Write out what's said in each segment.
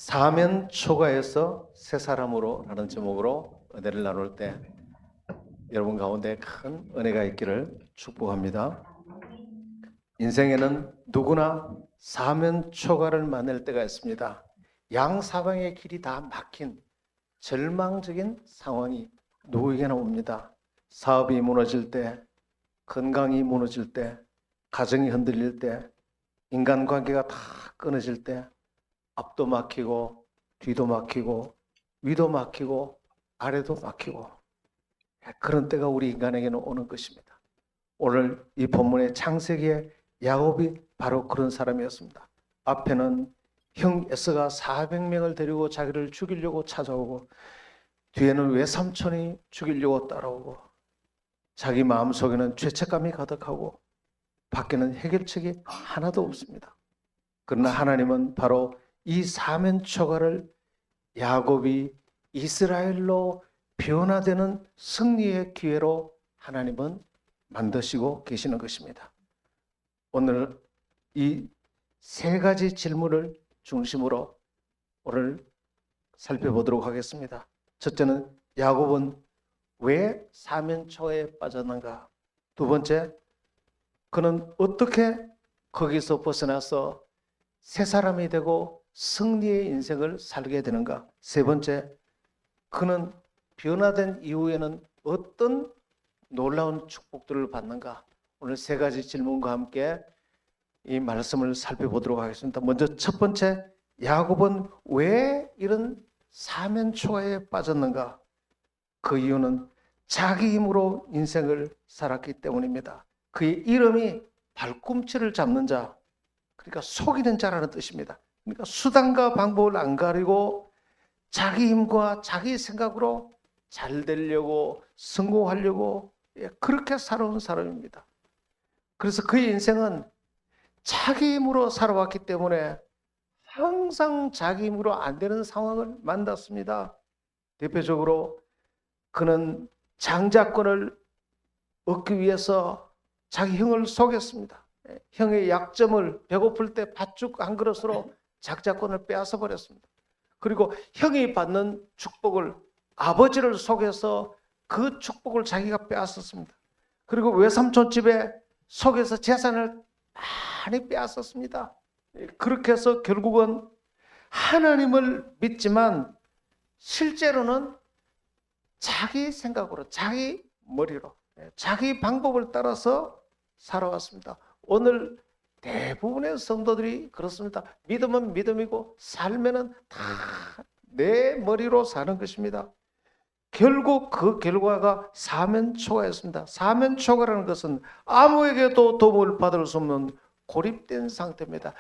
사면 초과에서 새 사람으로 라는 제목으로 은혜를 나눌 때 여러분 가운데 큰 은혜가 있기를 축복합니다. 인생에는 누구나 사면 초과를 만날 때가 있습니다. 양사방의 길이 다 막힌 절망적인 상황이 누구에게나 옵니다. 사업이 무너질 때, 건강이 무너질 때, 가정이 흔들릴 때, 인간관계가 다 끊어질 때, 앞도 막히고 뒤도 막히고 위도 막히고 아래도 막히고 그런 때가 우리 인간에게는 오는 것입니다. 오늘 이 본문의 창세기의 야곱이 바로 그런 사람이었습니다. 앞에는 형 에서가 400명을 데리고 자기를 죽이려고 찾아오고 뒤에는 외삼촌이 죽이려고 따라오고 자기 마음속에는 죄책감이 가득하고 밖에는 해결책이 하나도 없습니다. 그러나 하나님은 바로 이 사면 초과를 야곱이 이스라엘로 변화되는 승리의 기회로 하나님은 만드시고 계시는 것입니다. 오늘 이 세 가지 질문을 중심으로 오늘 살펴보도록 하겠습니다. 첫째는 야곱은 왜 사면 초과에 빠졌는가? 두 번째, 그는 어떻게 거기서 벗어나서 새 사람이 되고 승리의 인생을 살게 되는가? 세 번째, 그는 변화된 이후에는 어떤 놀라운 축복들을 받는가? 오늘 세 가지 질문과 함께 이 말씀을 살펴보도록 하겠습니다. 먼저 첫 번째, 야곱은 왜 이런 사면 초과에 빠졌는가? 그 이유는 자기 힘으로 인생을 살았기 때문입니다. 그의 이름이 발꿈치를 잡는 자, 그러니까 속이는 자라는 뜻입니다. 그러니까 수단과 방법을 안 가리고 자기 힘과 자기 생각으로 잘 되려고 성공하려고 그렇게 살아온 사람입니다. 그래서 그의 인생은 자기 힘으로 살아왔기 때문에 항상 자기 힘으로 안 되는 상황을 만났습니다. 대표적으로 그는 장자권을 얻기 위해서 자기 형을 속였습니다. 형의 약점을 배고플 때 팥죽 한 그릇으로 장자권을 빼앗아 버렸습니다. 그리고 형이 받는 축복을 아버지를 속여서 그 축복을 자기가 빼앗았습니다. 그리고 외삼촌 집에 속여서 재산을 많이 빼앗았습니다. 그렇게 해서 결국은 하나님을 믿지만 실제로는 자기 생각으로, 자기 머리로, 자기 방법을 따라서 살아왔습니다. 오늘 대부분의 성도들이 그렇습니다. 믿음은 믿음이고 삶에는 다 내 머리로 사는 것입니다. 결국 그 결과가 사면 초과였습니다. 사면 초과라는 것은 아무에게도 도움을 받을 수 없는 고립된 상태입니다.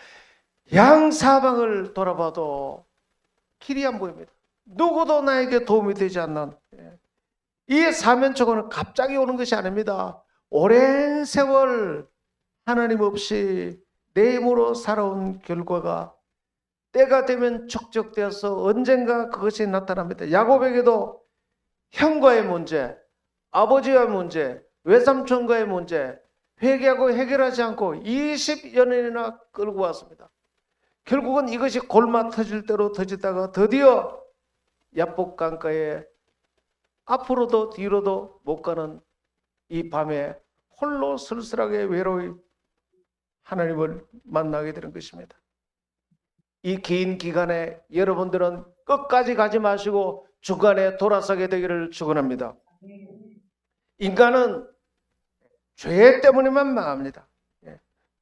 양사방을 돌아봐도 길이 안 보입니다. 누구도 나에게 도움이 되지 않는, 이 사면 초과는 갑자기 오는 것이 아닙니다. 오랜 세월 하나님 없이 내 힘으로 살아온 결과가 때가 되면 축적되어서 언젠가 그것이 나타납니다. 야곱에게도 형과의 문제, 아버지와의 문제, 외삼촌과의 문제 회개하고 해결하지 않고 20여 년이나 끌고 왔습니다. 결국은 이것이 골마 터질 대로 터지다가 드디어 야복 강가에 앞으로도 뒤로도 못 가는 이 밤에 홀로 쓸쓸하게 외로이 하나님을 만나게 되는 것입니다. 이 긴 기간에 여러분들은 끝까지 가지 마시고 중간에 돌아서게 되기를 축원합니다. 인간은 죄 때문에만 망합니다.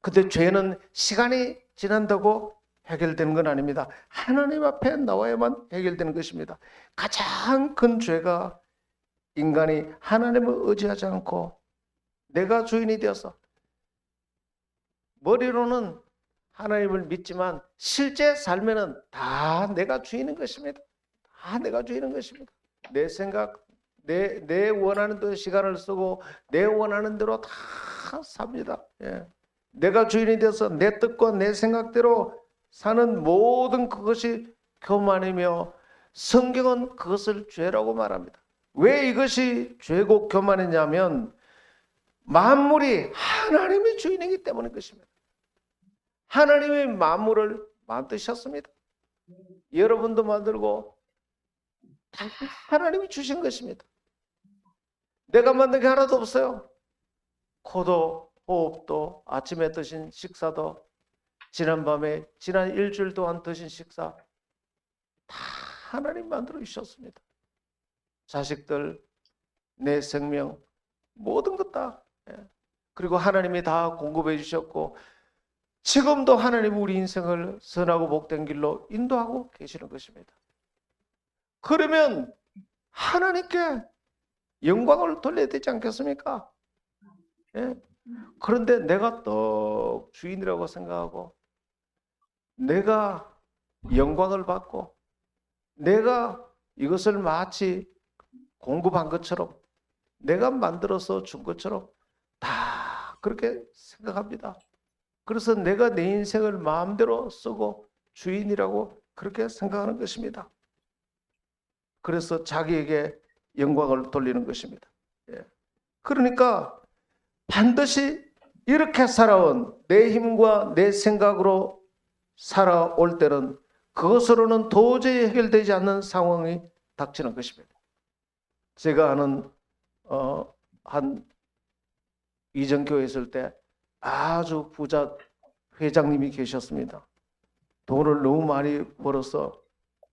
근데 죄는 시간이 지난다고 해결되는 건 아닙니다. 하나님 앞에 나와야만 해결되는 것입니다. 가장 큰 죄가 인간이 하나님을 의지하지 않고 내가 주인이 되어서 머리로는 하나님을 믿지만 실제 삶에는 다 내가 주인인 것입니다. 다 내가 주인인 것입니다. 내 생각, 내 원하는 대로 시간을 쓰고 내 원하는 대로 다 삽니다. 내가 주인이 돼서 내 뜻과 내 생각대로 사는 모든 그것이 교만이며 성경은 그것을 죄라고 말합니다. 왜 이것이 죄고 교만이냐면 만물이 하나님의 주인이기 때문인 것입니다. 하나님이 만물을 만드셨습니다. 여러분도 만들고 다 하나님이 주신 것입니다. 내가 만든 게 하나도 없어요. 코도 호흡도 아침에 드신 식사도 지난밤에 지난 일주일 동안 드신 식사 다 하나님 만들어 주셨습니다. 자식들, 내 생명 모든 것 다. 그리고 하나님이 다 공급해 주셨고 지금도 하나님 우리 인생을 선하고 복된 길로 인도하고 계시는 것입니다. 그러면 하나님께 영광을 돌려야 되지 않겠습니까? 예? 그런데 내가 또 주인이라고 생각하고 내가 영광을 받고 내가 이것을 마치 공급한 것처럼 내가 만들어서 준 것처럼 다 그렇게 생각합니다. 그래서 내가 내 인생을 마음대로 쓰고 주인이라고 그렇게 생각하는 것입니다. 그래서 자기에게 영광을 돌리는 것입니다. 그러니까 반드시 이렇게 살아온 내 힘과 내 생각으로 살아올 때는 그것으로는 도저히 해결되지 않는 상황이 닥치는 것입니다. 제가 아는 한 이전교회에 있을 때 아주 부자 회장님이 계셨습니다. 돈을 너무 많이 벌어서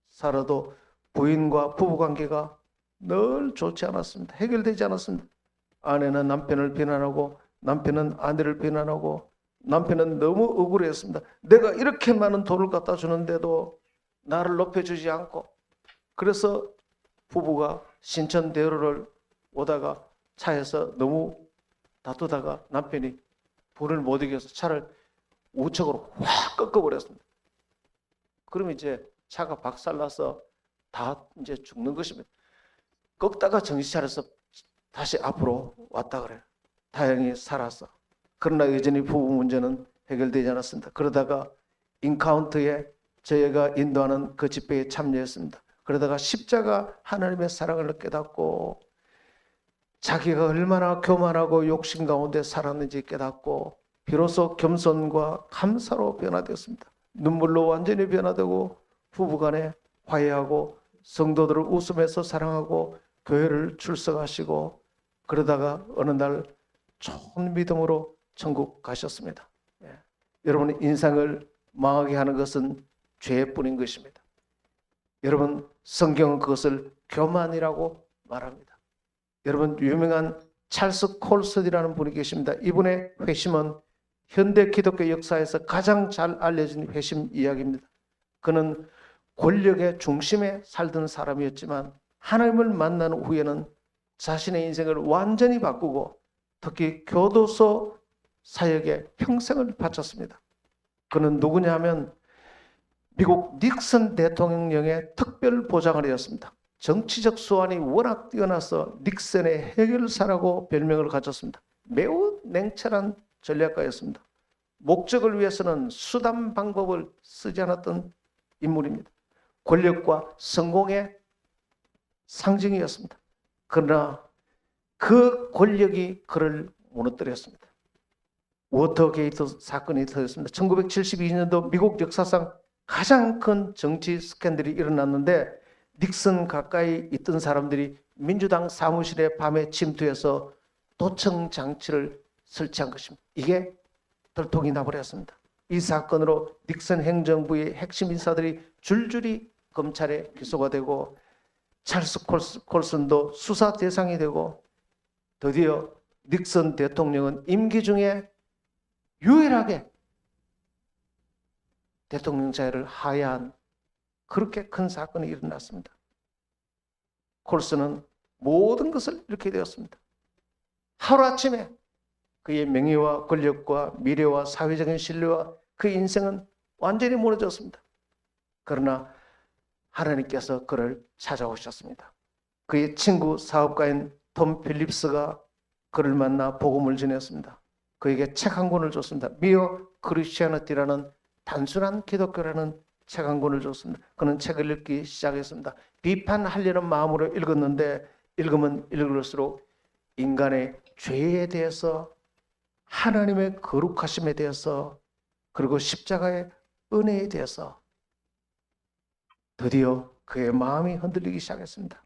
살아도 부인과 부부관계가 늘 좋지 않았습니다. 해결되지 않았습니다. 아내는 남편을 비난하고 남편은 아내를 비난하고 남편은 너무 억울했습니다. 내가 이렇게 많은 돈을 갖다 주는데도 나를 높여주지 않고 그래서 부부가 신천대로를 오다가 차에서 너무 다투다가 남편이 불을 못 이겨서 차를 우측으로 확 꺾어버렸습니다. 그럼 이제 차가 박살나서 다 이제 죽는 것입니다. 꺾다가 정신 차려서 다시 앞으로 왔다 그래요. 다행히 살았어. 그러나 여전히 부부 문제는 해결되지 않았습니다. 그러다가 인카운트에 저희가 인도하는 그 집회에 참여했습니다. 그러다가 십자가 하나님의 사랑을 깨닫고 자기가 얼마나 교만하고 욕심 가운데 살았는지 깨닫고 비로소 겸손과 감사로 변화되었습니다. 눈물로 완전히 변화되고 부부간에 화해하고 성도들을 웃으면서 사랑하고 교회를 출석하시고 그러다가 어느 날 좋은 믿음으로 천국 가셨습니다. 여러분의 인생을 망하게 하는 것은 죄뿐인 것입니다. 여러분 성경은 그것을 교만이라고 말합니다. 여러분 유명한 찰스 콜슨이라는 분이 계십니다. 이분의 회심은 현대 기독교 역사에서 가장 잘 알려진 회심 이야기입니다. 그는 권력의 중심에 살던 사람이었지만 하나님을 만난 후에는 자신의 인생을 완전히 바꾸고 특히 교도소 사역에 평생을 바쳤습니다. 그는 누구냐 하면 미국 닉슨 대통령의 특별 보좌관이었습니다. 정치적 수완이 워낙 뛰어나서 닉슨의 해결사라고 별명을 가졌습니다. 매우 냉철한 전략가였습니다. 목적을 위해서는 수단 방법을 쓰지 않았던 인물입니다. 권력과 성공의 상징이었습니다. 그러나 그 권력이 그를 무너뜨렸습니다. 워터게이트 사건이 터졌습니다. 1972년도 미국 역사상 가장 큰 정치 스캔들이 일어났는데 닉슨 가까이 있던 사람들이 민주당 사무실에 밤에 침투해서 도청 장치를 설치한 것입니다. 이게 들통이 나버렸습니다. 이 사건으로 닉슨 행정부의 핵심 인사들이 줄줄이 검찰에 기소가 되고 찰스 콜슨도 수사 대상이 되고 드디어 닉슨 대통령은 임기 중에 유일하게 대통령 자리를 하야한 그렇게 큰 사건이 일어났습니다. 콜슨은 모든 것을 잃게 되었습니다. 하루아침에 그의 명예와 권력과 미래와 사회적인 신뢰와 그 인생은 완전히 무너졌습니다. 그러나 하나님께서 그를 찾아오셨습니다. 그의 친구 사업가인 톰 필립스가 그를 만나 복음을 전했습니다. 그에게 책 한 권을 줬습니다. 미어 크리스티아니티라는 단순한 기독교라는 책 한 권을 줬습니다. 그는 책을 읽기 시작했습니다. 비판하려는 마음으로 읽었는데 읽으면 읽을수록 인간의 죄에 대해서 하나님의 거룩하심에 대해서 그리고 십자가의 은혜에 대해서 드디어 그의 마음이 흔들리기 시작했습니다.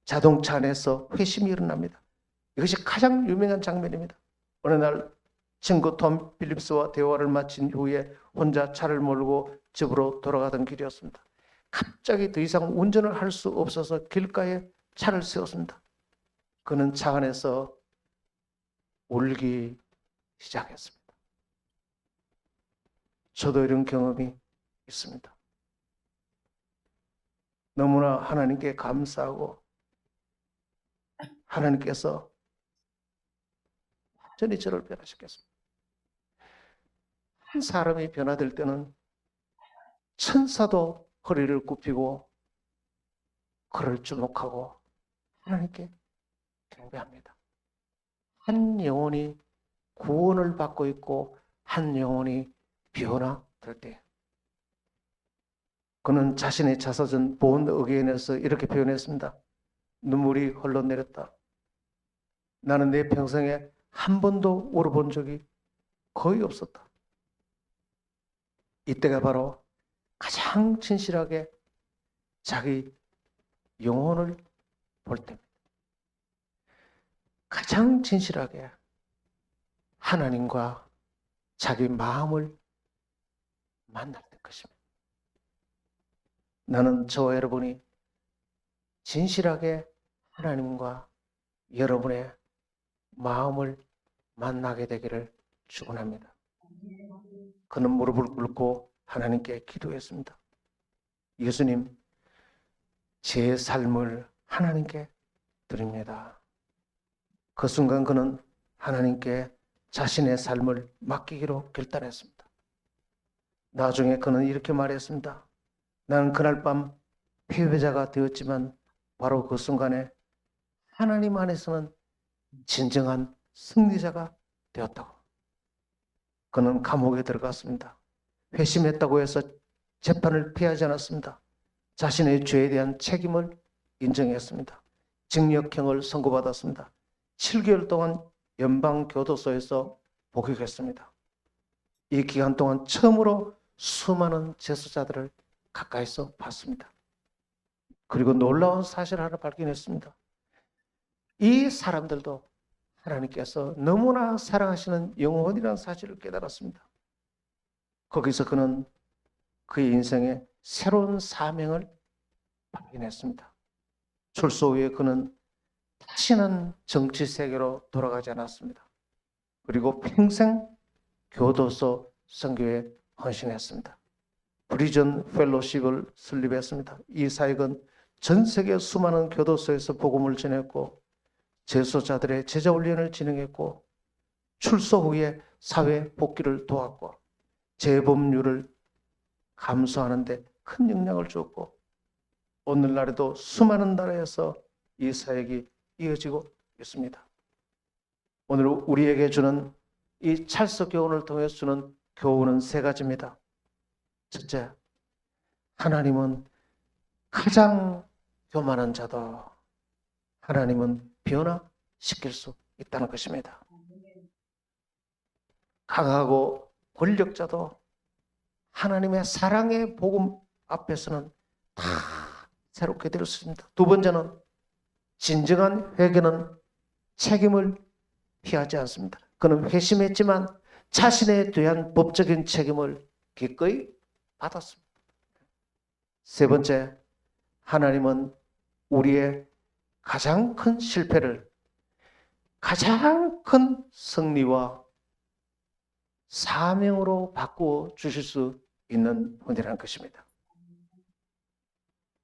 자동차 안에서 회심이 일어납니다. 이것이 가장 유명한 장면입니다. 어느 날 친구 톰 필립스와 대화를 마친 후에 혼자 차를 몰고 집으로 돌아가던 길이었습니다. 갑자기 더 이상 운전을 할 수 없어서 길가에 차를 세웠습니다. 그는 차 안에서 울기 시작했습니다. 저도 이런 경험이 있습니다. 너무나 하나님께 감사하고 하나님께서 완전히 저를 변화시켰습니다. 한 사람이 변화될 때는 천사도 허리를 굽히고 그를 주목하고 하나님께 경배합니다. 한 영혼이 구원을 받고 있고 한 영혼이 변화될 때 그는 자신의 자서전 본 어게인에서 이렇게 표현했습니다. 눈물이 흘러내렸다. 나는 내 평생에 한 번도 울어본 적이 거의 없었다. 이때가 바로 가장 진실하게 자기 영혼을 볼 때입니다. 가장 진실하게 하나님과 자기 마음을 만날 때 것입니다. 나는 저와 여러분이 진실하게 하나님과 여러분의 마음을 만나게 되기를 축원합니다. 그는 무릎을 꿇고 하나님께 기도했습니다. 예수님, 제 삶을 하나님께 드립니다. 그 순간 그는 하나님께 자신의 삶을 맡기기로 결단했습니다. 나중에 그는 이렇게 말했습니다. 나는 그날 밤 패배자가 되었지만 바로 그 순간에 하나님 안에서는 진정한 승리자가 되었다고. 그는 감옥에 들어갔습니다. 회심했다고 해서 재판을 피하지 않았습니다. 자신의 죄에 대한 책임을 인정했습니다. 징역형을 선고받았습니다. 7개월 동안 연방교도소에서 복역했습니다. 이 기간 동안 처음으로 수많은 재수자들을 가까이서 봤습니다. 그리고 놀라운 사실 하나 발견했습니다. 이 사람들도 하나님께서 너무나 사랑하시는 영혼이라는 사실을 깨달았습니다. 거기서 그는 그의 인생에 새로운 사명을 발견했습니다. 출소 후에 그는 다시는 정치 세계로 돌아가지 않았습니다. 그리고 평생 교도소 선교에 헌신했습니다. 프리전 펠로십을 설립했습니다. 이 사역은 전 세계 수많은 교도소에서 복음을 전했고 재소자들의 제자 훈련을 진행했고 출소 후에 사회 복귀를 도왔고 재범률을 감소하는 데 큰 영향을 주었고 오늘날에도 수많은 나라에서 이 사역이 이어지고 있습니다. 오늘 우리에게 주는 이 찰스 교훈을 통해서 주는 교훈은 세 가지입니다. 첫째, 하나님은 가장 교만한 자도 하나님은 변화시킬 수 있다는 것입니다. 강하고 권력자도 하나님의 사랑의 복음 앞에서는 다 새롭게 될 수 있습니다. 두 번째는 진정한 회개는 책임을 피하지 않습니다. 그는 회심했지만 자신에 대한 법적인 책임을 기꺼이 받았습니다. 세 번째, 하나님은 우리의 가장 큰 실패를 가장 큰 승리와 사명으로 바꾸어 주실 수 있는 분이라는 것입니다.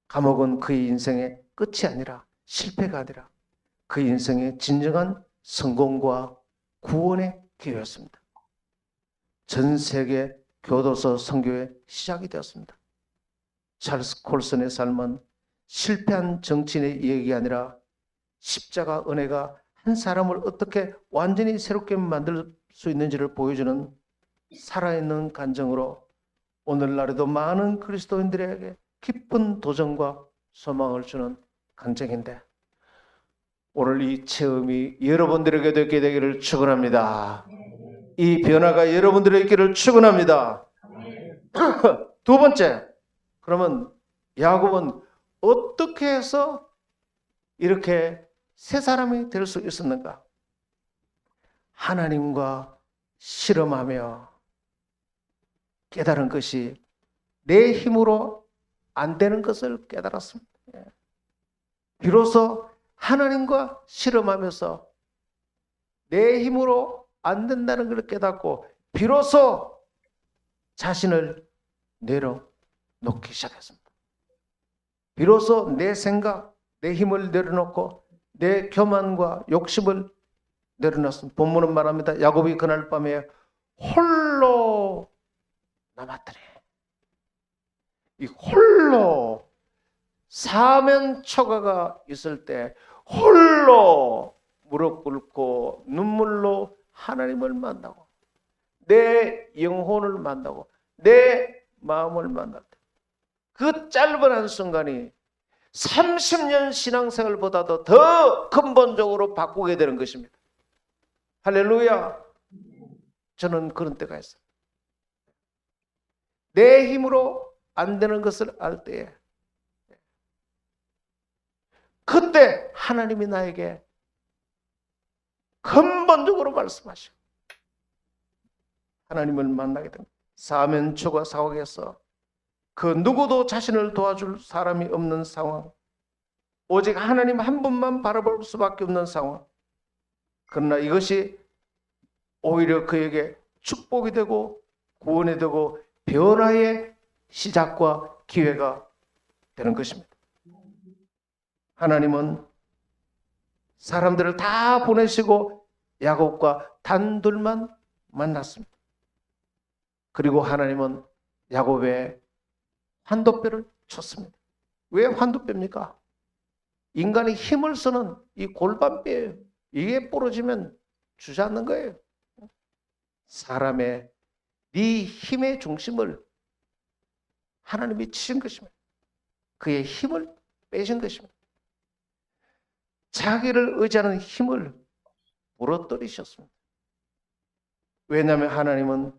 감옥은 그의 인생의 끝이 아니라 실패가 아니라 그의 인생의 진정한 성공과 구원의 기회였습니다. 전 세계 교도소 선교의 시작이 되었습니다. 찰스 콜슨의 삶은 실패한 정치인의 이야기가 아니라 십자가 은혜가 한 사람을 어떻게 완전히 새롭게 만들 수 있는지를 보여주는 살아있는 간증으로 오늘날에도 많은 그리스도인들에게 깊은 도전과 소망을 주는 간증인데 오늘 이 체험이 여러분들에게도 있게 되기를 축원합니다. 이 변화가 여러분들에게 있기를 축원합니다. 두 번째, 그러면 야곱은 어떻게 해서 이렇게 새 사람이 될 수 있었는가? 하나님과 실험하며 깨달은 것이 내 힘으로 안 되는 것을 깨달았습니다. 비로소 하나님과 실험하면서 내 힘으로 안 된다는 걸 깨닫고 비로소 자신을 내려놓기 시작했습니다. 비로소 내 생각, 내 힘을 내려놓고 내 교만과 욕심을 내려놨습니다. 본문은 말합니다. 야곱이 그날 밤에 홀로 남았더니, 이 홀로 사면초가가 있을 때 홀로 무릎 꿇고 눈물로 하나님을 만나고 내 영혼을 만나고 내 마음을 만날 때 그 짧은 한순간이 30년 신앙생활보다도 더 근본적으로 바꾸게 되는 것입니다. 할렐루야. 저는 그런 때가 있어요. 내 힘으로 안 되는 것을 알 때에 그때 하나님이 나에게 근본적으로 말씀하시고 하나님을 만나게 됩니다. 사면초가 상황에서 그 누구도 자신을 도와줄 사람이 없는 상황, 오직 하나님 한 분만 바라볼 수밖에 없는 상황. 그러나 이것이 오히려 그에게 축복이 되고 구원이 되고 변화의 시작과 기회가 되는 것입니다. 하나님은 사람들을 다 보내시고 야곱과 단둘만 만났습니다. 그리고 하나님은 야곱의 환도뼈를 쳤습니다. 왜 환도뼈입니까? 인간이 힘을 쓰는 이 골반뼈예요. 이게 부러지면 주저앉는 거예요. 사람의 네 힘의 중심을 하나님이 치신 것입니다. 그의 힘을 빼신 것입니다. 자기를 의지하는 힘을 부러뜨리셨습니다. 왜냐하면 하나님은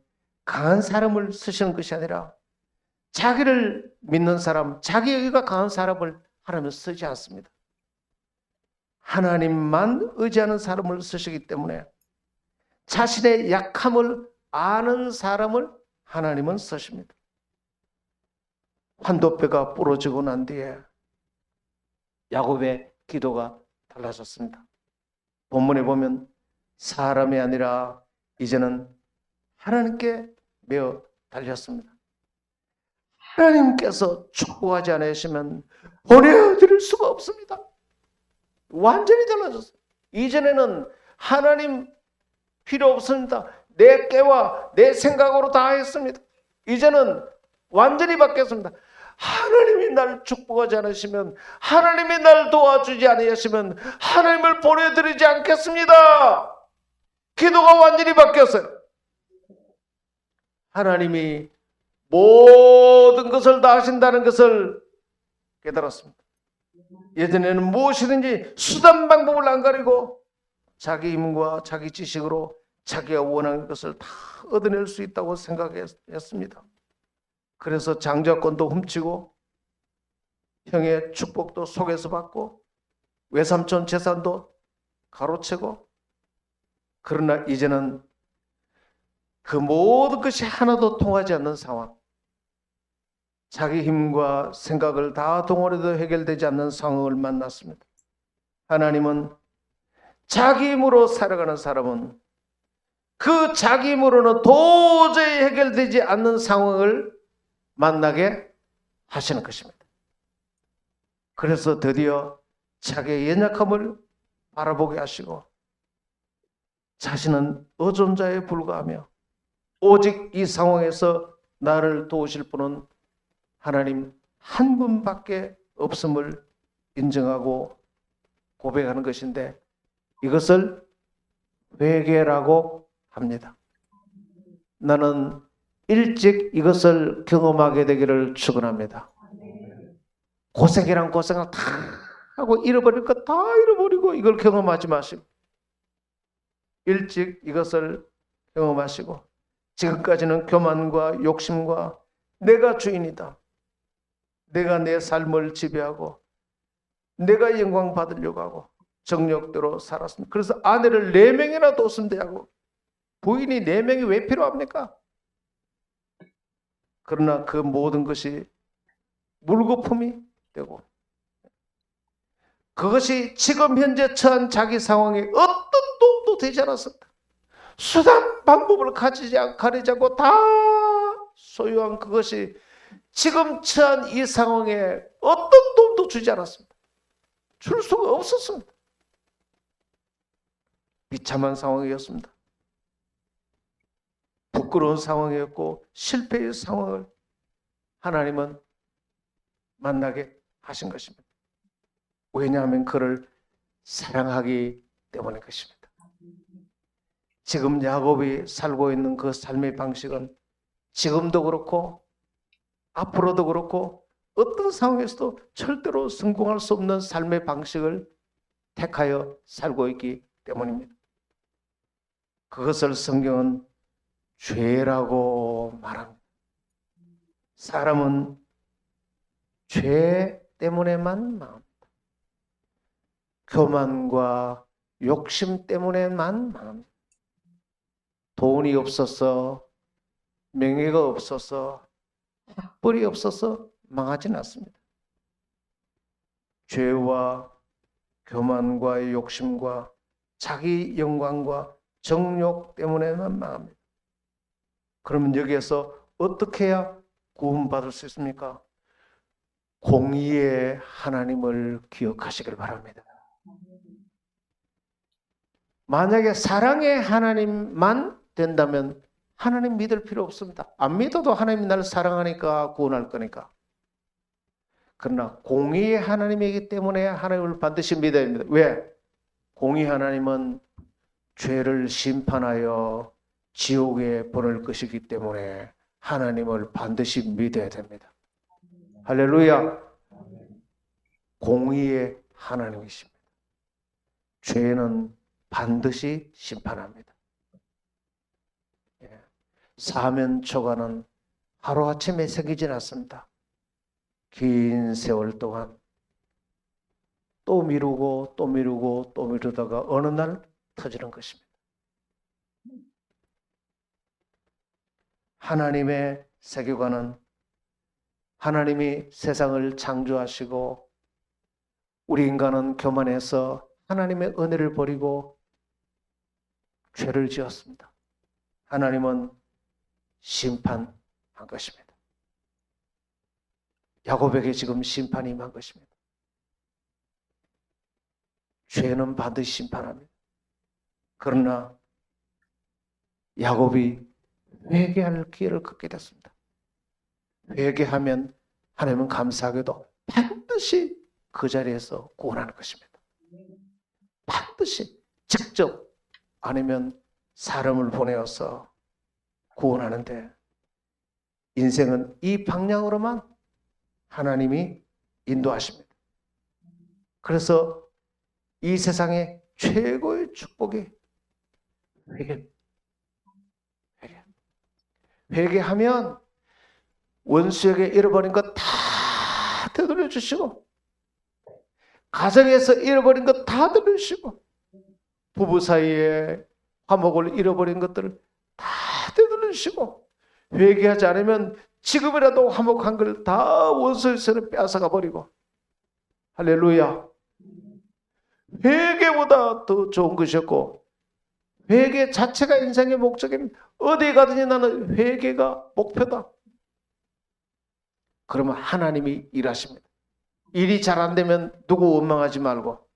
강한 사람을 쓰시는 것이 아니라 자기를 믿는 사람, 자기 의가 강한 사람을 하나님은 쓰지 않습니다. 하나님만 의지하는 사람을 쓰시기 때문에 자신의 약함을 아는 사람을 하나님은 쓰십니다. 환도뼈가 부러지고 난 뒤에 야곱의 기도가 달라졌습니다. 본문에 보면 사람이 아니라 이제는 하나님께 매어 달렸습니다. 하나님께서 축복하지 않으시면 보내드릴 수가 없습니다. 완전히 달라졌어요. 이전에는 하나님 필요 없습니다. 내 깨와 내 생각으로 다 했습니다. 이제는 완전히 바뀌었습니다. 하나님이 날 축복하지 않으시면, 하나님이 날 도와주지 않으시면 하나님을 보내드리지 않겠습니다. 기도가 완전히 바뀌었어요. 하나님이 모든 것을 다 하신다는 것을 깨달았습니다. 예전에는 무엇이든지 수단 방법을 안 가리고 자기 힘과 자기 지식으로 자기가 원하는 것을 다 얻어낼 수 있다고 생각했습니다. 그래서 장자권도 훔치고 형의 축복도 속에서 받고 외삼촌 재산도 가로채고, 그러나 이제는 그 모든 것이 하나도 통하지 않는 상황, 자기 힘과 생각을 다 동원해도 해결되지 않는 상황을 만났습니다. 하나님은 자기 힘으로 살아가는 사람은 그 자기 힘으로는 도저히 해결되지 않는 상황을 만나게 하시는 것입니다. 그래서 드디어 자기의 연약함을 바라보게 하시고 자신은 어존자에 불과하며 오직 이 상황에서 나를 도우실 분은 하나님 한 분밖에 없음을 인정하고 고백하는 것인데, 이것을 회개라고 합니다. 나는 일찍 이것을 경험하게 되기를 축원합니다. 고생이란 고생을 다 하고 잃어버릴 것 다 잃어버리고 이걸 경험하지 마시고 일찍 이것을 경험하시고, 지금까지는 교만과 욕심과 내가 주인이다, 내가 내 삶을 지배하고 내가 영광 받으려고 하고 정욕대로 살았습니다. 그래서 아내를 4명이나 뒀으면 되고 부인이 4명이 왜 필요합니까? 그러나 그 모든 것이 물거품이 되고 그것이 지금 현재 처한 자기 상황에 어떤 도움도 되지 않았습니다. 수단 방법을 가리지 않고 다 소유한 그것이 지금 처한 이 상황에 어떤 도움도 주지 않았습니다. 줄 수가 없었습니다. 비참한 상황이었습니다. 부끄러운 상황이었고 실패의 상황을 하나님은 만나게 하신 것입니다. 왜냐하면 그를 사랑하기 때문인 것입니다. 지금 야곱이 살고 있는 그 삶의 방식은 지금도 그렇고 앞으로도 그렇고 어떤 상황에서도 절대로 성공할 수 없는 삶의 방식을 택하여 살고 있기 때문입니다. 그것을 성경은 죄라고 말합니다. 사람은 죄 때문에만 망합니다. 교만과 욕심 때문에만 망합니다. 돈이 없어서, 명예가 없어서, 학벌이 없어서 망하지는 않습니다. 죄와 교만과 욕심과 자기 영광과 정욕 때문에만 망합니다. 그러면 여기에서 어떻게 해야 구원받을 수 있습니까? 공의의 하나님을 기억하시길 바랍니다. 만약에 사랑의 하나님만 된다면 하나님 믿을 필요 없습니다. 안 믿어도 하나님이 나를 사랑하니까 구원할 거니까. 그러나 공의의 하나님이기 때문에 하나님을 반드시 믿어야 합니다. 왜? 공의 하나님은 죄를 심판하여 지옥에 보낼 것이기 때문에 하나님을 반드시 믿어야 됩니다. 할렐루야. 공의의 하나님이십니다. 죄는 반드시 심판합니다. 사면초가는 하루아침에 생기지 않습니다. 긴 세월 동안 또 미루고 또 미루고 또 미루다가 어느 날 터지는 것입니다. 하나님의 세계관은 하나님이 세상을 창조하시고 우리 인간은 교만해서 하나님의 은혜를 버리고 죄를 지었습니다. 하나님은 심판한 것입니다. 야곱에게 지금 심판이 임한 것입니다. 죄는 반드시 심판합니다. 그러나 야곱이 회개할 기회를 갖게 됐습니다. 회개하면 하나님은 감사하게도 반드시 그 자리에서 구원하는 것입니다. 반드시 직접 아니면 사람을 보내어서 구원하는데 인생은 이 방향으로만 하나님이 인도하십니다. 그래서 이 세상의 최고의 축복이 회개하면 원수에게 잃어버린 것 다 되돌려 주시고 가정에서 잃어버린 것 다 되돌리시고 부부 사이에 화목을 잃어버린 것들을 다 되돌리시고 회개하지 않으면 지금이라도 화목한 걸 다 원수에서는 빼앗아가 버리고 할렐루야. 회개보다 더 좋은 것이었고 회개 자체가 인생의 목적입니다. 어디 가든지 나는 회개가 목표다. 그러면 하나님이 일하십니다. 일이 잘 안 되면 누구 원망하지 말고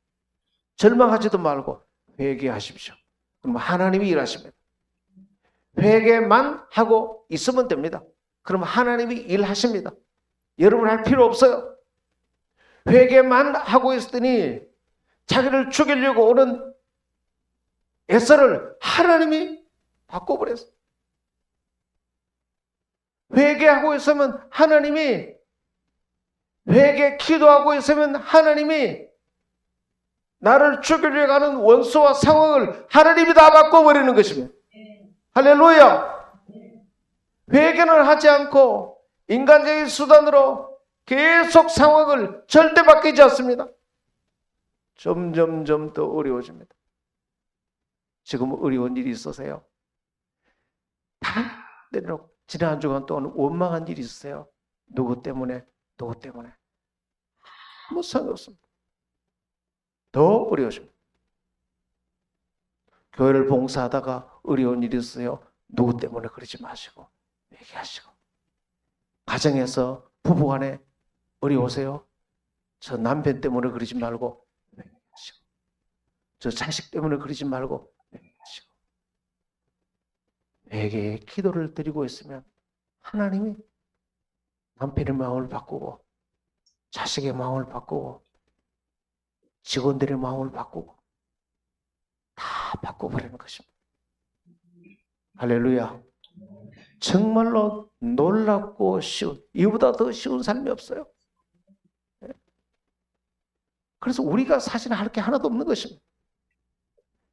절망하지도 말고 회개하십시오. 그럼 하나님이 일하십니다. 회개만 하고 있으면 됩니다. 그럼 하나님이 일하십니다. 여러분 할 필요 없어요. 회개만 하고 있으니 자기를 죽이려고 오는 에서를 하나님이 바꿔버렸어요. 회개하고 있으면 하나님이 회개 기도하고 있으면 하나님이 나를 죽이려고 하는 원수와 상황을 하나님이 다 바꿔버리는 것입니다. 할렐루야. 회개는 하지 않고 인간적인 수단으로 계속 상황을 절대 바뀌지 않습니다. 점점점 더 어려워집니다. 지금 어려운 일이 있으세요? 다 내려놓고 지난 한 주간 동안 원망한 일이 있으세요? 누구 때문에? 누구 때문에? 아무 상관없습니다. 더 어려워집니다. 교회를 봉사하다가 어려운 일이 있어요. 누구 때문에 그러지 마시고 얘기하시고. 가정에서 부부간에 어려우세요? 저 남편 때문에 그러지 말고 얘기하시고. 저 자식 때문에 그러지 말고 얘기하시고. 내게 기도를 드리고 있으면 하나님이 남편의 마음을 바꾸고 자식의 마음을 바꾸고 직원들의 마음을 바꾸고 다 바꿔버리는 것입니다. 할렐루야. 정말로 놀랍고 쉬운, 이보다 더 쉬운 삶이 없어요. 그래서 우리가 사실 할 게 하나도 없는 것입니다.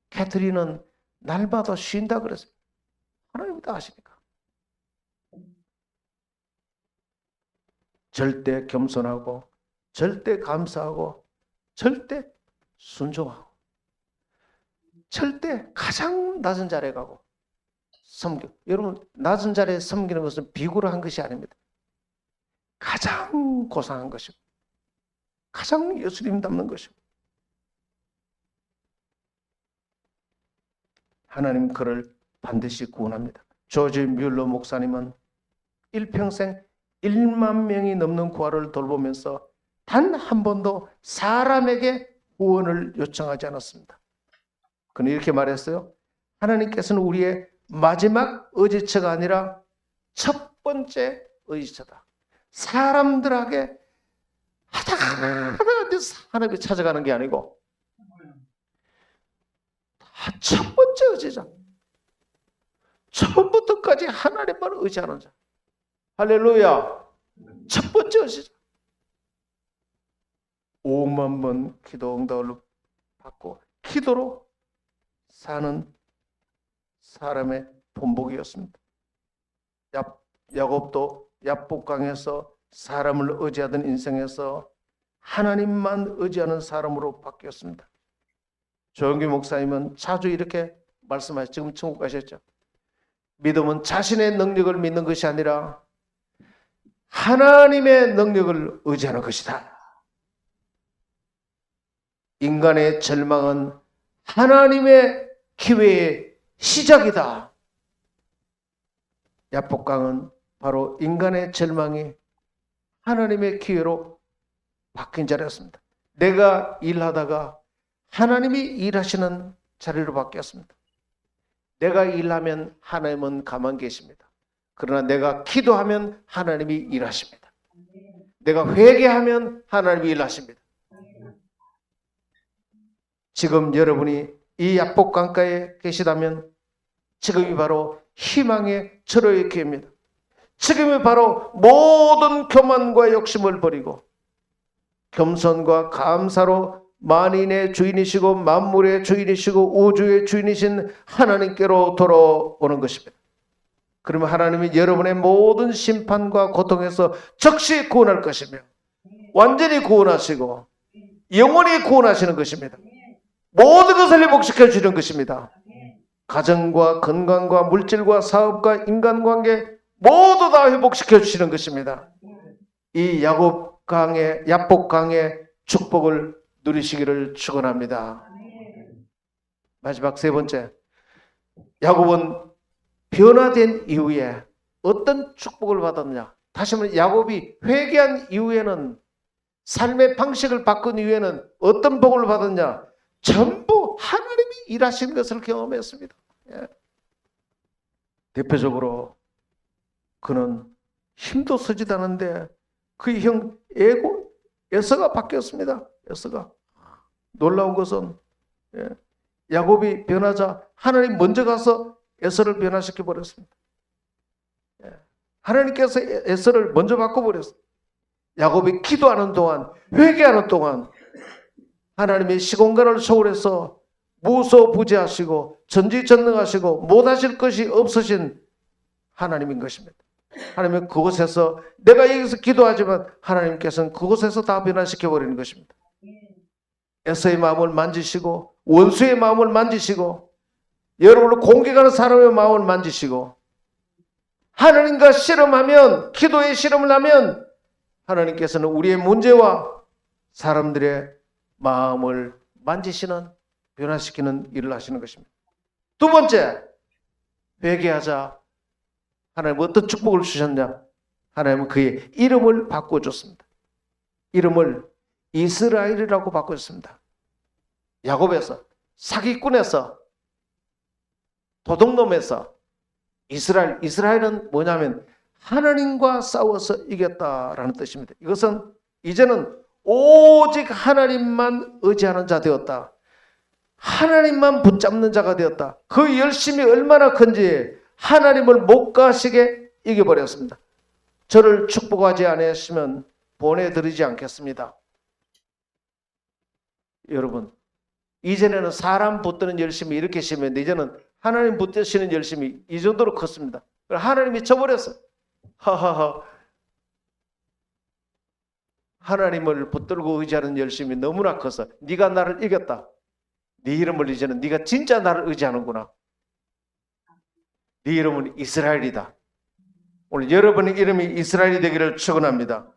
캐트리는 날마다 쉰다 그랬어요. 하나님 다 하시니까. 절대 겸손하고 절대 감사하고 절대 순종하고 절대 가장 낮은 자리에 가고 섬겨. 여러분, 낮은 자리에 섬기는 것은 비굴을 한 것이 아닙니다. 가장 고상한 것이고 가장 예수님 닮는 것이고 하나님 그를 반드시 구원합니다. 조지 뮬러 목사님은 일평생 1만 명이 넘는 구하를 돌보면서 단 한 번도 사람에게 후원을 요청하지 않았습니다. 그는 이렇게 말했어요. 하나님께서는 우리의 마지막 의지처가 아니라 첫 번째 의지처다. 사람들에게 하다가 하나님이 찾아가는 게 아니고 첫 번째 의지자. 처음부터까지 하나님만 의지하는 자. 할렐루야. 첫 번째 의지자. 5만 번 기도 응답을 받고 기도로 사는 사람의 본보기였습니다. 야곱도 야복강에서 사람을 의지하던 인생에서 하나님만 의지하는 사람으로 바뀌었습니다. 조영규 목사님은 자주 이렇게 말씀하셨죠. 지금 천국 가셨죠. 믿음은 자신의 능력을 믿는 것이 아니라 하나님의 능력을 의지하는 것이다. 인간의 절망은 하나님의 기회의 시작이다. 야복강은 바로 인간의 절망이 하나님의 기회로 바뀐 자리였습니다. 내가 일하다가 하나님이 일하시는 자리로 바뀌었습니다. 내가 일하면 하나님은 가만 계십니다. 그러나 내가 기도하면 하나님이 일하십니다. 내가 회개하면 하나님이 일하십니다. 지금 여러분이 이 야복강가에 계시다면 지금이 바로 희망의 절호의 기회입니다. 지금이 바로 모든 교만과 욕심을 버리고 겸손과 감사로 만인의 주인이시고 만물의 주인이시고 우주의 주인이신 하나님께로 돌아오는 것입니다. 그러면 하나님이 여러분의 모든 심판과 고통에서 즉시 구원할 것이며 완전히 구원하시고 영원히 구원하시는 것입니다. 모든 것을 회복시켜 주는 것입니다. 가정과 건강과 물질과 사업과 인간관계 모두 다 회복시켜 주시는 것입니다. 이 야복강의 축복을 누리시기를 축원합니다. 마지막 세 번째, 야곱은 변화된 이후에 어떤 축복을 받았느냐? 다시 말해 야곱이 회개한 이후에는 삶의 방식을 바꾼 이후에는 어떤 복을 받았냐? 전부 하나님이 일하시는 것을 경험했습니다. 예. 대표적으로 그는 힘도 쓰지도 않은데 그의 형 에서가 바뀌었습니다. 에서가. 놀라운 것은 야곱이 변하자 하나님 먼저 가서 에서를 변화시켜 버렸습니다. 하나님께서 에서를 먼저 바꿔버렸어요. 야곱이 기도하는 동안, 회개하는 동안 하나님의 시공간을 초월해서 무소부지하시고 전지전능하시고 못하실 것이 없으신 하나님인 것입니다. 하나님은 그곳에서 내가 여기서 기도하지만 하나님께서는 그곳에서 다 변화시켜 버리는 것입니다. 에서의 마음을 만지시고 원수의 마음을 만지시고 여러분을 공격하는 사람의 마음을 만지시고 하나님과 씨름하면 기도의 씨름을 하면 하나님께서는 우리의 문제와 사람들의 마음을 만지시는 변화시키는 일을 하시는 것입니다. 두 번째, 회개하자. 하나님 어떤 축복을 주셨냐? 하나님은 그의 이름을 바꿔줬습니다. 이름을 이스라엘이라고 바꿔줬습니다. 야곱에서, 사기꾼에서, 도둑놈에서 이스라엘은 뭐냐면 하나님과 싸워서 이겼다라는 뜻입니다. 이것은 이제는 오직 하나님만 의지하는 자 되었다. 하나님만 붙잡는 자가 되었다. 그 열심이 얼마나 큰지 하나님을 못 가시게 이겨버렸습니다. 저를 축복하지 아니하시면 보내드리지 않겠습니다. 여러분, 이전에는 사람 붙드는 열심이 이렇게 심했는데 이제는 하나님 붙드시는 열심이 이 정도로 컸습니다. 하나님이 쳐버렸어. 하하하. 하나님을 붙들고 의지하는 열심이 너무나 커서 네가 나를 이겼다. 네 이름을 이제는 네가 진짜 나를 의지하는구나. 네 이름은 이스라엘이다. 오늘 여러분의 이름이 이스라엘이 되기를 축원합니다.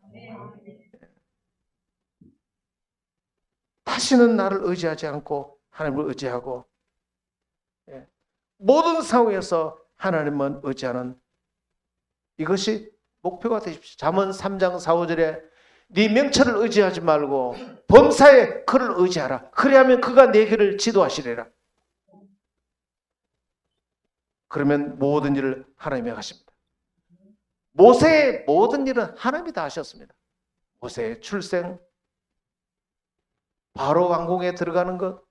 다시는 나를 의지하지 않고 하나님을 의지하고 모든 상황에서 하나님만 의지하는 이것이 목표가 되십시오. 잠언 3장 4, 5절에 네 명철을 의지하지 말고 범사에 그를 의지하라. 그리하면 그가 내 길을 지도하시리라. 그러면 모든 일을 하나님이 하십니다. 모세의 모든 일은 하나님이 다 하셨습니다. 모세의 출생, 바로 왕궁에 들어가는 것,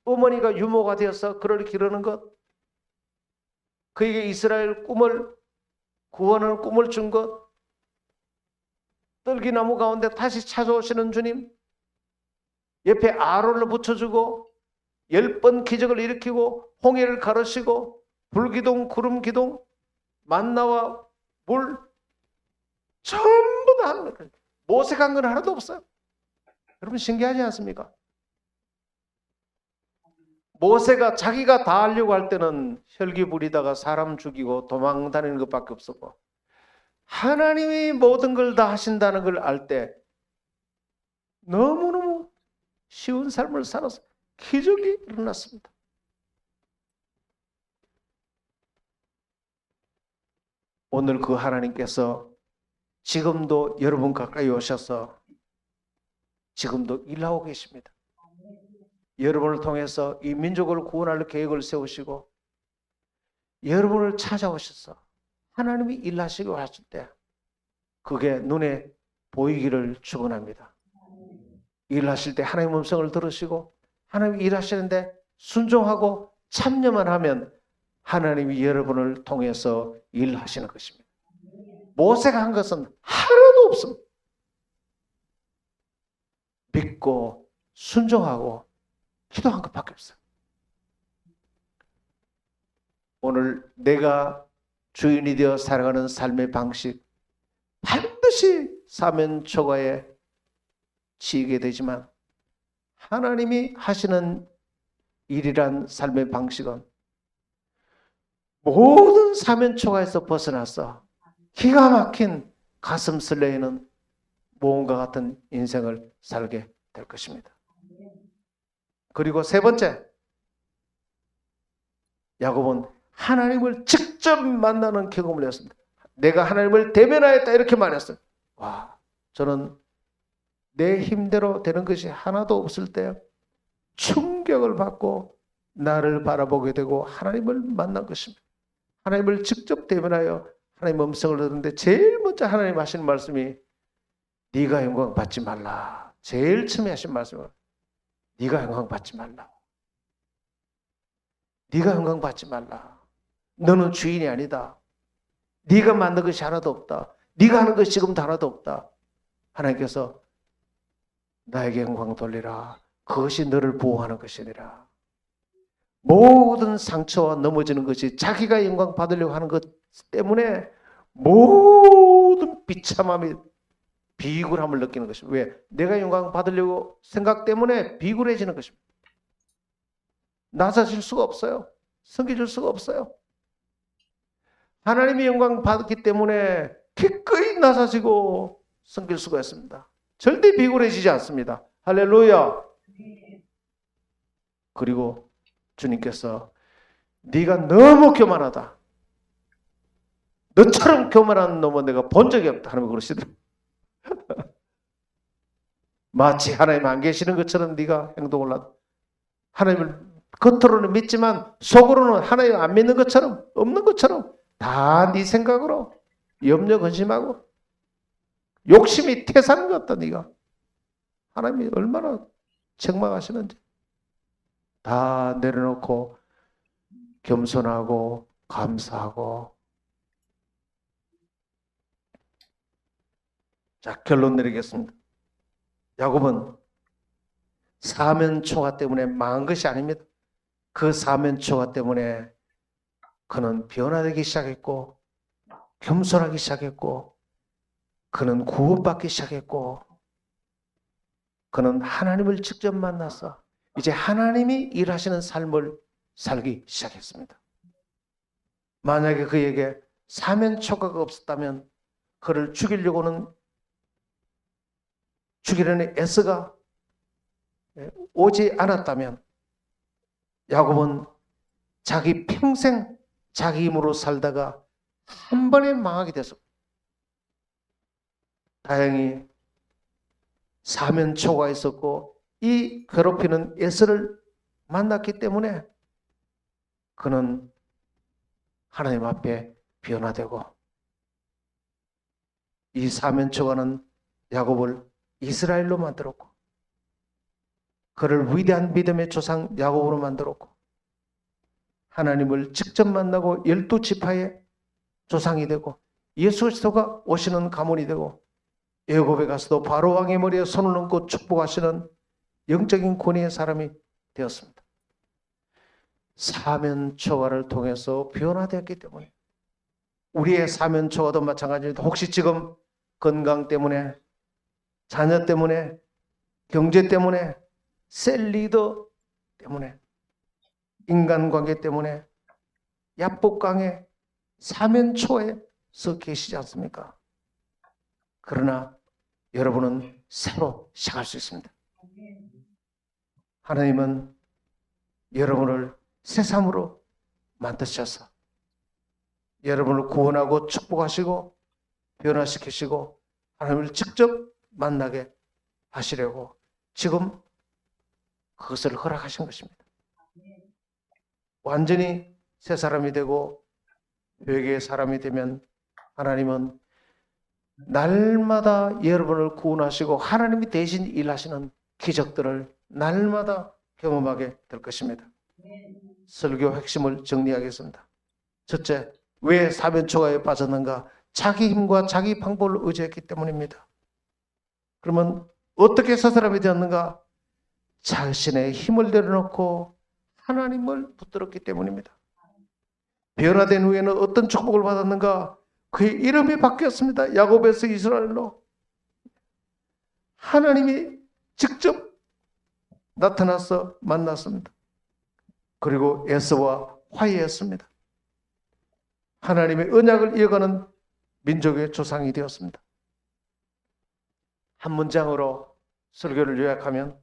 어머니가 유모가 되어서 그를 기르는 것, 그에게 이스라엘 꿈을 구원하는 꿈을 준 것, 떨기나무 가운데 다시 찾아오시는 주님, 옆에 아론을 붙여주고 10번 기적을 일으키고 홍해를 가르시고 불기둥, 구름기둥, 만나와 물 전부 다 하는 거예요. 모세가 한 건 하나도 없어요. 여러분 신기하지 않습니까? 모세가 자기가 다 하려고 할 때는 혈기 부리다가 사람 죽이고 도망 다니는 것밖에 없었고 하나님이 모든 걸 다 하신다는 걸 알 때 너무너무 쉬운 삶을 살아서 기적이 일어났습니다. 오늘 그 하나님께서 지금도 여러분 가까이 오셔서 지금도 일하고 계십니다. 여러분을 통해서 이 민족을 구원할 계획을 세우시고 여러분을 찾아오셔서 하나님이 일하시고 하실 때 그게 눈에 보이기를 축원합니다. 일하실 때 하나님의 음성을 들으시고 하나님이 일하시는데 순종하고 참여만 하면 하나님이 여러분을 통해서 일하시는 것입니다. 모세가 한 것은 하나도 없습니다. 믿고 순종하고 기도한 것밖에 없어요. 오늘 내가 주인이 되어 살아가는 삶의 방식 반드시 사면초가에 치이게 되지만 하나님이 하시는 일이란 삶의 방식은 모든 사면초가에서 벗어나서 기가 막힌 가슴 설레이는 모험과 같은 인생을 살게 될 것입니다. 그리고 세 번째, 야곱은 하나님을 직접 만나는 경험을 했습니다. 내가 하나님을 대면하였다 이렇게 말했어요. 와, 저는 내 힘대로 되는 것이 하나도 없을 때 충격을 받고 나를 바라보게 되고 하나님을 만난 것입니다. 하나님을 직접 대면하여 하나님의 음성을 듣는데 제일 먼저 하나님 하시는 말씀이 네가 영광 받지 말라. 제일 처음에 하신 말씀은 네가 영광 받지 말라. 네가 영광 받지 말라. 너는 주인이 아니다. 네가 만든 것이 하나도 없다. 네가 하는 것이 지금도 하나도 없다. 하나님께서 나에게 영광 돌리라. 그것이 너를 보호하는 것이니라. 모든 상처와 넘어지는 것이 자기가 영광 받으려고 하는 것 때문에 모든 비참함이 비굴함을 느끼는 것입니다. 왜? 내가 영광 받으려고 생각 때문에 비굴해지는 것입니다. 낮아질 수가 없어요. 섬겨줄 수가 없어요. 하나님의 영광 받기 때문에 기꺼이 낮아지고 섬길 수가 있습니다. 절대 비굴해지지 않습니다. 할렐루야. 그리고 주님께서 네가 너무 교만하다. 너처럼 교만한 놈은 내가 본 적이 없다. 하나님 그러시더라고요. 마치 하나님 안 계시는 것처럼 네가 행동을 하다. 하나님을 겉으로는 믿지만 속으로는 하나님 안 믿는 것처럼, 없는 것처럼 다 네 생각으로 염려 근심하고 욕심이 태사는 것 같다. 네가 하나님이 얼마나 책망하시는지 다 내려놓고 겸손하고 감사하고. 자, 결론 내리겠습니다. 야곱은 사면초가 때문에 망한 것이 아닙니다. 그 사면초가 때문에 그는 변화되기 시작했고 겸손하기 시작했고 그는 구원받기 시작했고 그는 하나님을 직접 만나서 이제 하나님이 일하시는 삶을 살기 시작했습니다. 만약에 그에게 사면초가가 없었다면 그를 죽이려는 에서가 오지 않았다면 야곱은 자기 평생 자기 힘으로 살다가 한 번에 망하게 됐습니다. 다행히 사면초가 있었고 이 괴롭히는 에서를 만났기 때문에 그는 하나님 앞에 변화되고 이 사면초가는 야곱을 이스라엘로 만들었고 그를 위대한 믿음의 조상 야곱으로 만들었고 하나님을 직접 만나고 12지파의 조상이 되고 예수 그리스도가 오시는 가문이 되고 애굽에 가서도 바로 왕의 머리에 손을 얹고 축복하시는 영적인 권위의 사람이 되었습니다. 사면초가를 통해서 변화되었기 때문에 우리의 사면초가도 마찬가지입니다. 혹시 지금 건강 때문에 자녀 때문에 경제 때문에 셀 리더 때문에 인간관계 때문에 야복강에 사면초에서 계시지 않습니까? 그러나 여러분은 새로 시작할 수 있습니다. 하나님은 여러분을 새삼으로 만드셔서 여러분을 구원하고 축복하시고 변화시키시고 하나님을 직접 만나게 하시려고 지금 그것을 허락하신 것입니다. 완전히 새 사람이 되고 회개의 사람이 되면 하나님은 날마다 여러분을 구원하시고 하나님이 대신 일하시는 기적들을 날마다 경험하게 될 것입니다. 설교 핵심을 정리하겠습니다. 첫째, 왜 사면초가에 빠졌는가? 자기 힘과 자기 방법을 의지했기 때문입니다. 그러면 어떻게 새 사람이 되었는가? 자신의 힘을 내려놓고 하나님을 붙들었기 때문입니다. 변화된 후에는 어떤 축복을 받았는가? 그의 이름이 바뀌었습니다. 야곱에서 이스라엘로. 하나님이 직접 나타나서 만났습니다. 그리고 에서와 화해했습니다. 하나님의 언약을 이어가는 민족의 조상이 되었습니다. 한 문장으로 설교를 요약하면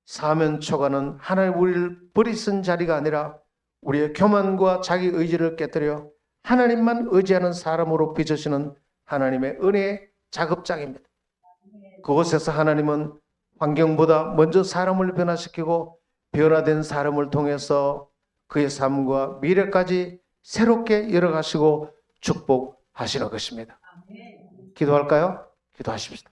사면초가는 하나님 우리를 버리신 자리가 아니라 우리의 교만과 자기 의지를 깨뜨려 하나님만 의지하는 사람으로 빚으시는 하나님의 은혜의 작업장입니다. 그곳에서 하나님은 환경보다 먼저 사람을 변화시키고 변화된 사람을 통해서 그의 삶과 미래까지 새롭게 열어가시고 축복하시는 것입니다. 기도할까요? 기도하십시다.